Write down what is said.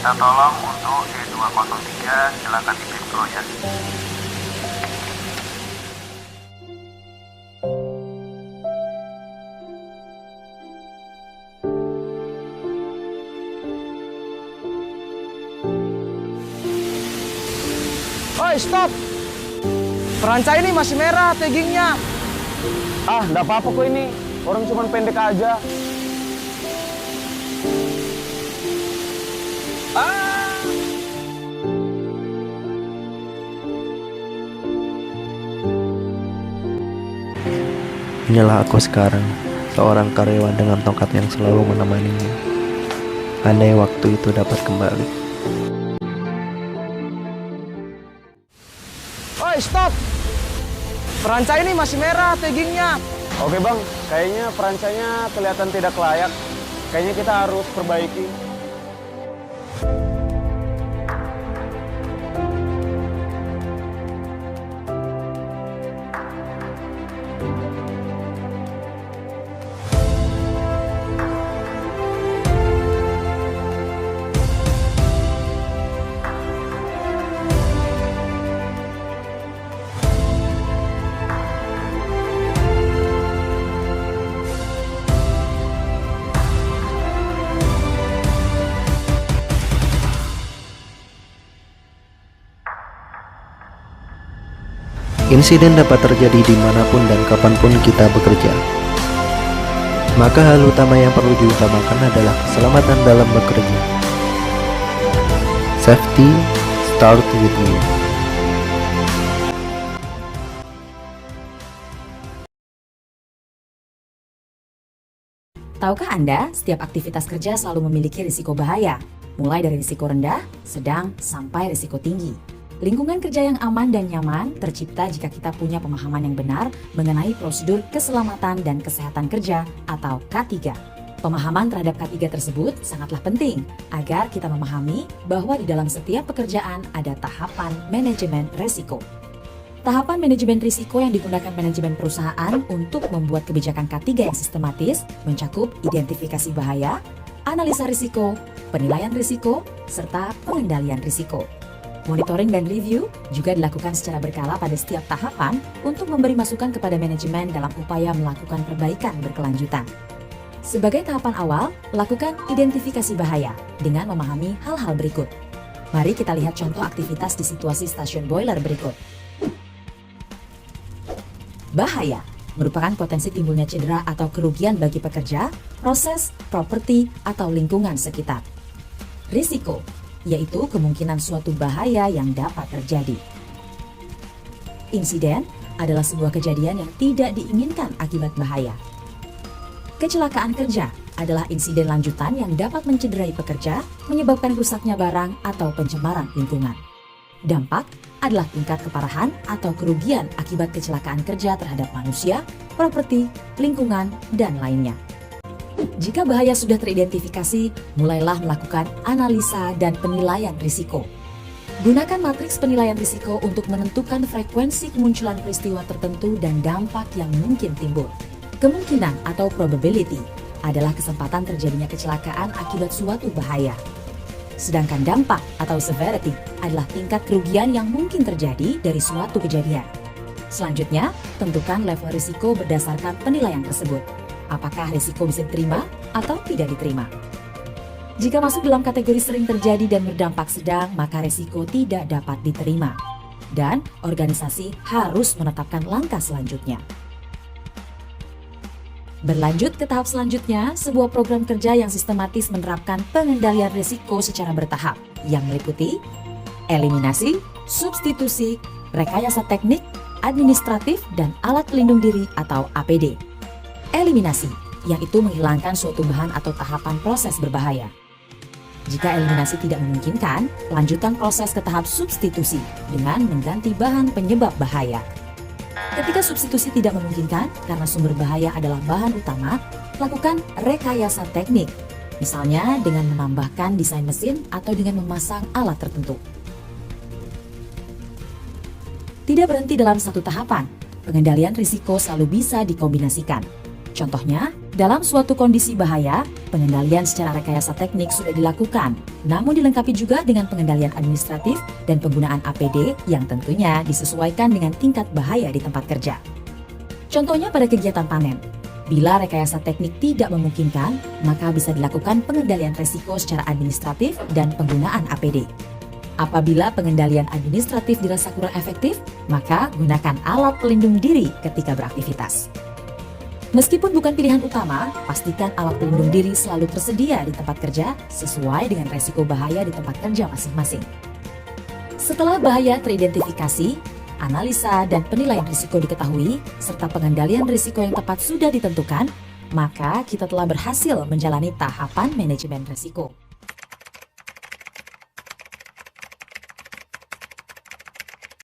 Minta tolong untuk E203 silakan dipin pro ya. Oi, stop! Perancai ini masih merah taggingnya. Ah, nggak apa-apa kok ini. Orang cuma pendek aja. Inilah aku sekarang, seorang karyawan dengan tongkat yang selalu menemanimu. Andai waktu itu dapat kembali. Oi, stop! Perancai ini masih merah taggingnya. Oke bang, kayaknya perancanya kelihatan tidak layak. Kayaknya kita harus perbaiki. Insiden dapat terjadi dimanapun dan kapanpun kita bekerja. Maka hal utama yang perlu diutamakan adalah keselamatan dalam bekerja. Safety start with you. Tahukah Anda, setiap aktivitas kerja selalu memiliki risiko bahaya, mulai dari risiko rendah, sedang, sampai risiko tinggi. Lingkungan kerja yang aman dan nyaman tercipta jika kita punya pemahaman yang benar mengenai prosedur keselamatan dan kesehatan kerja atau K3. Pemahaman terhadap K3 tersebut sangatlah penting agar kita memahami bahwa di dalam setiap pekerjaan ada tahapan manajemen risiko. Tahapan manajemen risiko yang digunakan manajemen perusahaan untuk membuat kebijakan K3 yang sistematis mencakup identifikasi bahaya, analisa risiko, penilaian risiko, serta pengendalian risiko. Monitoring dan review juga dilakukan secara berkala pada setiap tahapan untuk memberi masukan kepada manajemen dalam upaya melakukan perbaikan berkelanjutan. Sebagai tahapan awal, lakukan identifikasi bahaya dengan memahami hal-hal berikut. Mari kita lihat contoh aktivitas di situasi stasiun boiler berikut. Bahaya merupakan potensi timbulnya cedera atau kerugian bagi pekerja, proses, properti, atau lingkungan sekitar. Risiko yaitu kemungkinan suatu bahaya yang dapat terjadi. Insiden adalah sebuah kejadian yang tidak diinginkan akibat bahaya. Kecelakaan kerja adalah insiden lanjutan yang dapat mencederai pekerja, menyebabkan rusaknya barang atau pencemaran lingkungan. Dampak adalah tingkat keparahan atau kerugian akibat kecelakaan kerja terhadap manusia, properti, lingkungan, dan lainnya. Jika bahaya sudah teridentifikasi, mulailah melakukan analisa dan penilaian risiko. Gunakan matriks penilaian risiko untuk menentukan frekuensi kemunculan peristiwa tertentu dan dampak yang mungkin timbul. Kemungkinan atau probability adalah kesempatan terjadinya kecelakaan akibat suatu bahaya. Sedangkan dampak atau severity adalah tingkat kerugian yang mungkin terjadi dari suatu kejadian. Selanjutnya, tentukan level risiko berdasarkan penilaian tersebut. Apakah risiko bisa diterima atau tidak diterima? Jika masuk dalam kategori sering terjadi dan berdampak sedang, maka risiko tidak dapat diterima. Dan organisasi harus menetapkan langkah selanjutnya. Berlanjut ke tahap selanjutnya, sebuah program kerja yang sistematis menerapkan pengendalian risiko secara bertahap, yang meliputi eliminasi, substitusi, rekayasa teknik, administratif, dan alat pelindung diri atau APD. Eliminasi, yaitu menghilangkan suatu bahan atau tahapan proses berbahaya. Jika eliminasi tidak memungkinkan, lanjutkan proses ke tahap substitusi dengan mengganti bahan penyebab bahaya. Ketika substitusi tidak memungkinkan karena sumber bahaya adalah bahan utama, lakukan rekayasa teknik, misalnya dengan menambahkan desain mesin atau dengan memasang alat tertentu. Tidak berhenti dalam satu tahapan, pengendalian risiko selalu bisa dikombinasikan. Contohnya, Dalam suatu kondisi bahaya, pengendalian secara rekayasa teknik sudah dilakukan, namun dilengkapi juga dengan pengendalian administratif dan penggunaan APD yang tentunya disesuaikan dengan tingkat bahaya di tempat kerja. Contohnya pada kegiatan panen, bila rekayasa teknik tidak memungkinkan, maka bisa dilakukan pengendalian resiko secara administratif dan penggunaan APD. Apabila pengendalian administratif dirasa kurang efektif, maka gunakan alat pelindung diri ketika beraktivitas. Meskipun bukan pilihan utama, pastikan alat pelindung diri selalu tersedia di tempat kerja sesuai dengan resiko bahaya di tempat kerja masing-masing. Setelah bahaya teridentifikasi, analisa dan penilaian risiko diketahui, serta pengendalian risiko yang tepat sudah ditentukan, maka kita telah berhasil menjalani tahapan manajemen risiko.